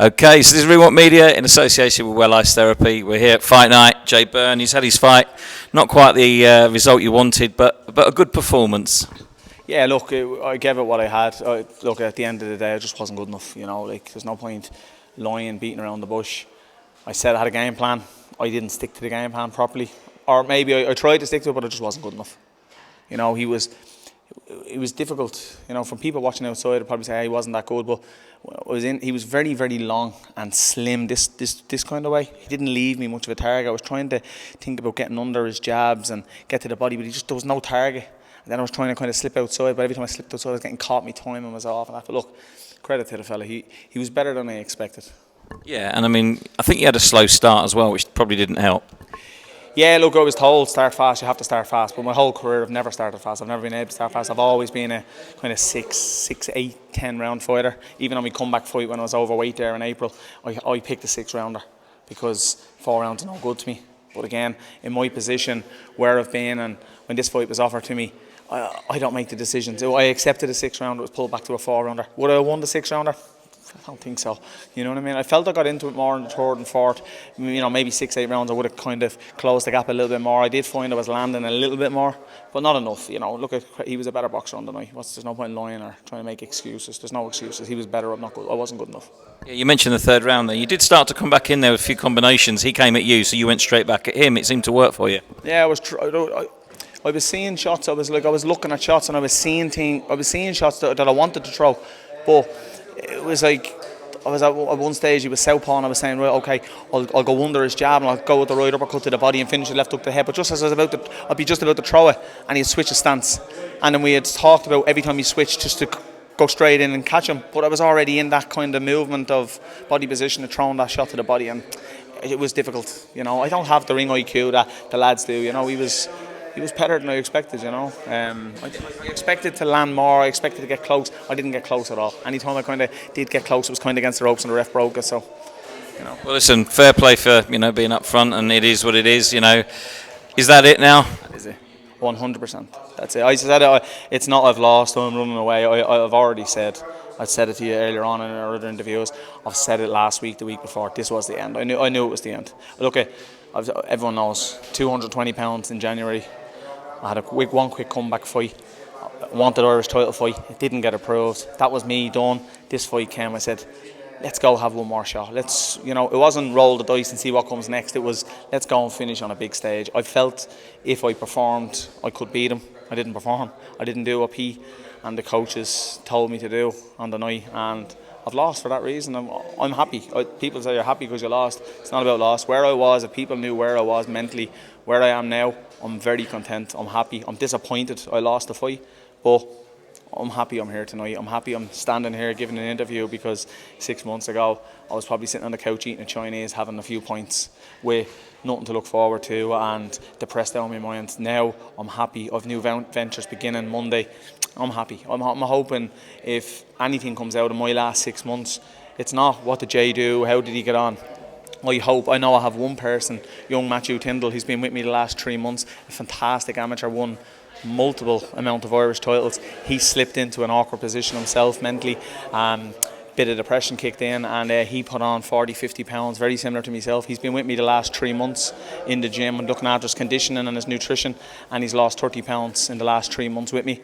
Okay, so this is Rewatch Media in association with Well Ice Therapy. We're here at Fight Night. Jay Byrne, he's had his fight. Not quite the result you wanted, but a good performance. Yeah, look, I gave it what I had. Look, at the end of the day, I just wasn't good enough. There's no point lying, beating around the bush. I said I had a game plan. I didn't stick to the game plan properly. Or maybe I tried to stick to it, but it just wasn't good enough. It was difficult. From people watching outside, they'd probably say, hey, he wasn't that good, but he was very, very long and slim this kind of way. He didn't leave me much of a target. I was trying to think about getting under his jabs and get to the body, but there was no target. And then I was trying to kind of slip outside, but every time I slipped outside, I was getting caught, my timing was off. And I thought, look, credit to the fella, he was better than I expected. Yeah, and I think you had a slow start as well, which probably didn't help. Yeah, look, I was told start fast, you have to start fast. But my whole career, I've never started fast. I've never been able to start fast. I've always been a kind of 6, 8, 10 round fighter. Even on my comeback fight when I was overweight there in April, I picked a 6-rounder because 4 rounds are no good to me. But again, in my position, where I've been, and when this fight was offered to me, I don't make the decisions. I accepted a 6-rounder, it was pulled back to a 4-rounder. Would I have won the 6-rounder? I don't think so. You know what I mean? I felt I got into it more in the third and fourth. Maybe 6, 8 rounds I would have kind of closed the gap a little bit more. I did find I was landing a little bit more, but not enough. Look, he was a better boxer on the night. There's no point in lying or trying to make excuses. There's no excuses. He was better. I'm not good. I wasn't good enough. Yeah, you mentioned the third round there. You did start to come back in there with a few combinations. He came at you, so you went straight back at him. It seemed to work for you. Yeah, I was seeing shots. I was looking at shots, and I was seeing shots that I wanted to throw, but it was like I was at one stage. He was southpaw, and I was saying, right, okay, I'll go under his jab, and I'll go with the right uppercut to the body and finish the left hook to the head. But just as I'd be just about to throw it, and he'd switch his stance, and then we had talked about every time he switched just to go straight in and catch him. But I was already in that kind of movement of body position of throwing that shot to the body, and it was difficult. I don't have the ring IQ that the lads do. He was better than I expected, I expected to land more, I expected to get close. I didn't get close at all. Anytime I kind of did get close, it was kind of against the ropes and the ref broke it, so, Well, listen, fair play for, being up front, and it is what it is, Is that it now? That is it. 100%. That's it. I said it's not I've lost, I'm running away. I've already said, I said it to you earlier on in our other interviews. I've said it last week, the week before. This was the end. I knew it was the end. Look, everyone knows, 220 pounds in January. I had one quick comeback fight. I wanted Irish title fight. It didn't get approved. That was me done. This fight came. I said, let's go have one more shot. It wasn't roll the dice and see what comes next. It was, let's go and finish on a big stage. I felt if I performed, I could beat him. I didn't perform. I didn't do what he and the coaches told me to do on the night, and I've lost for that reason. I'm happy. People say you're happy because you lost. It's not about loss. Where I was, if people knew where I was mentally, where I am now, I'm very content. I'm happy. I'm disappointed I lost the fight, but I'm happy I'm here tonight. I'm happy I'm standing here giving an interview, because 6 months ago I was probably sitting on the couch eating a Chinese, having a few pints with nothing to look forward to and depressed down my mind. Now I'm happy. I've new ventures beginning Monday. I'm happy. I'm hoping if anything comes out of my last 6 months, it's not what did Jay do, how did he get on. I know I have one person, young Matthew Tyndall. He's been with me the last 3 months, a fantastic amateur, won multiple amount of Irish titles. He slipped into an awkward position himself mentally. Bit of depression kicked in, and he put on 40-50 pounds, very similar to myself. He's been with me the last 3 months in the gym and looking after his conditioning and his nutrition, and he's lost 30 pounds in the last 3 months with me.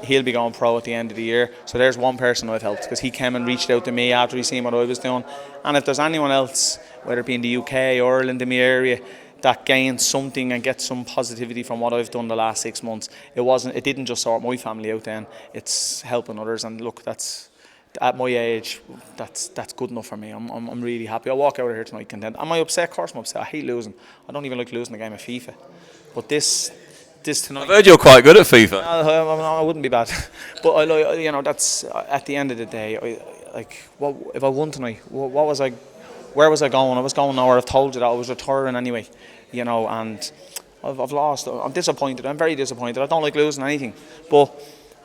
He'll be going pro at the end of the year, so there's one person I've helped, because he came and reached out to me after he seen what I was doing. And if there's anyone else, whether it be in the UK, Ireland, in my area, that gains something and gets some positivity from what I've done the last 6 months, it didn't just sort my family out then, it's helping others. And look, that's, at my age, that's good enough for me. I'm really happy. I walk out of here tonight content. Am I upset? Of course I'm upset. I hate losing. I don't even like losing a game of FIFA. But this tonight, I've heard you're quite good at FIFA. I wouldn't be bad. But that's at the end of the day. If I won tonight, what was I? Where was I going? I was going nowhere. I've told you that I was retiring anyway. And I've lost. I'm disappointed. I'm very disappointed. I don't like losing anything. But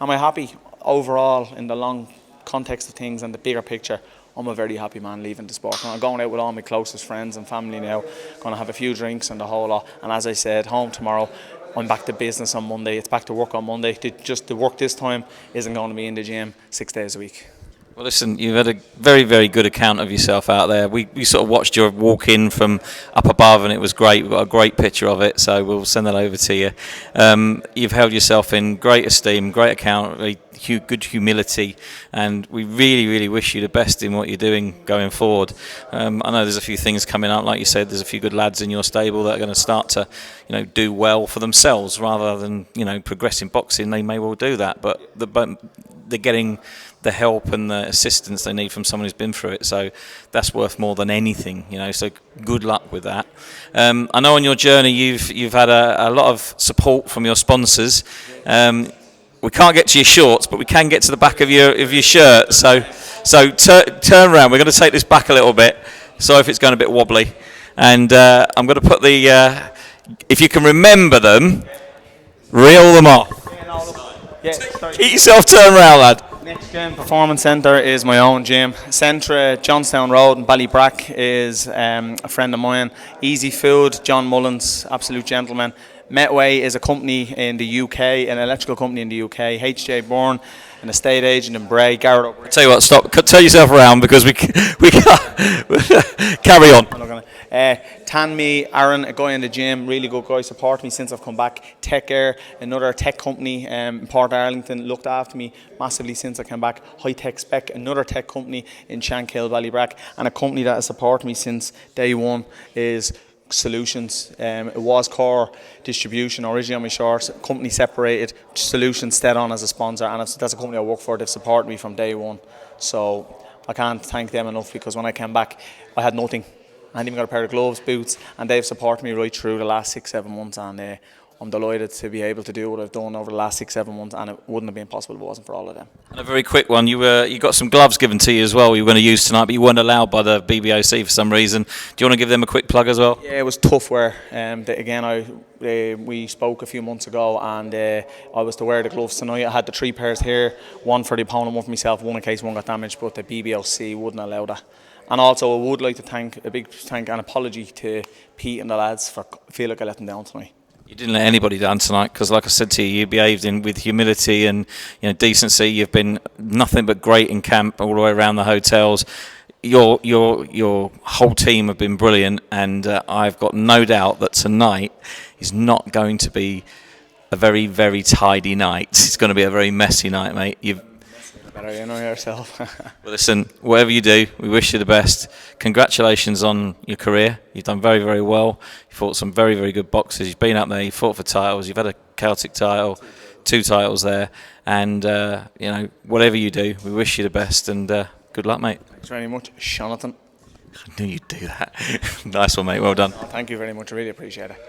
am I happy overall in the long context of things and the bigger picture? I'm a very happy man leaving the sport. I'm going out with all my closest friends and family now. Going to have a few drinks and the whole lot. And as I said, home tomorrow. I'm back to business on Monday. It's back to work on Monday. The work this time isn't going to be in the gym 6 days a week. Well, listen, you've had a very, very good account of yourself out there. We sort of watched your walk in from up above, and it was great. We've got a great picture of it, so we'll send that over to you. You've held yourself in great esteem, great account, really good humility, and we really, really wish you the best in what you're doing going forward. I know there's a few things coming up, like you said. There's a few good lads in your stable that are going to start to, do well for themselves rather than progress in boxing. They may well do that, but they're getting the help and the assistance they need from someone who's been through it. So that's worth more than anything, So good luck with that. I know on your journey you've had a lot of support from your sponsors. We can't get to your shorts, but we can get to the back of your shirt. So turn around. We're going to take this back a little bit. Sorry if it's going a bit wobbly. And I'm going to put if you can remember them, reel them off. Keep yourself turned around, lad. Next Gen Performance Centre is my own gym. Centra, Johnstown Road in Ballybrack is a friend of mine. Easy Food, John Mullins, absolute gentleman. Metway is a company in the UK, an electrical company in the UK. Jay Byrne, an estate agent in Bray. Garrett O'Brien. Tell you what, stop. Turn yourself around because we can't. Carry on. Tanmi, Aaron, a guy in the gym, really good guy, supported me since I've come back. Tech Air, another tech company in Port Arlington, looked after me massively since I came back. High Tech Spec, another tech company in Shankill, Ballybrack, and a company that has supported me since day one is Solutions. It was Core Distribution originally on my shorts, company separated, Solutions stayed on as a sponsor, and that's a company I work for. They've supported me from day one, so I can't thank them enough, because when I came back I had nothing. I hadn't even got a pair of gloves, boots, and they've supported me right through the last 6-7 months, and I'm delighted to be able to do what I've done over the last 6-7 months, and it wouldn't have been possible if it wasn't for all of them. And a very quick one, you got some gloves given to you as well you were going to use tonight, but you weren't allowed by the BBOC for some reason. Do you want to give them a quick plug as well? Yeah, it was tough wear. We spoke a few months ago, and I was to wear the gloves tonight. I had the 3 pairs here, one for the opponent, one for myself, one in case one got damaged, but the BBOC wouldn't allow that. And also I would like to thank a big thank and apology to Pete and the lads for feel like I let them down tonight. You didn't let anybody down tonight, because like I said to you, you behaved with humility and decency. You've been nothing but great in camp all the way around the hotels. Your whole team have been brilliant, and I've got no doubt that tonight is not going to be a very, very tidy night. It's going to be a very messy night, mate. Better know yourself. Well, listen, whatever you do, we wish you the best. Congratulations on your career. You've done very, very well. You fought some very, very good boxers. You've been up there. You fought for titles. You've had a Celtic title, 2 titles there, and whatever you do, we wish you the best, and good luck, mate. Thanks very much, Jonathan. I knew you'd do that. Nice one, mate. Well done. Thank you very much. I really appreciate it.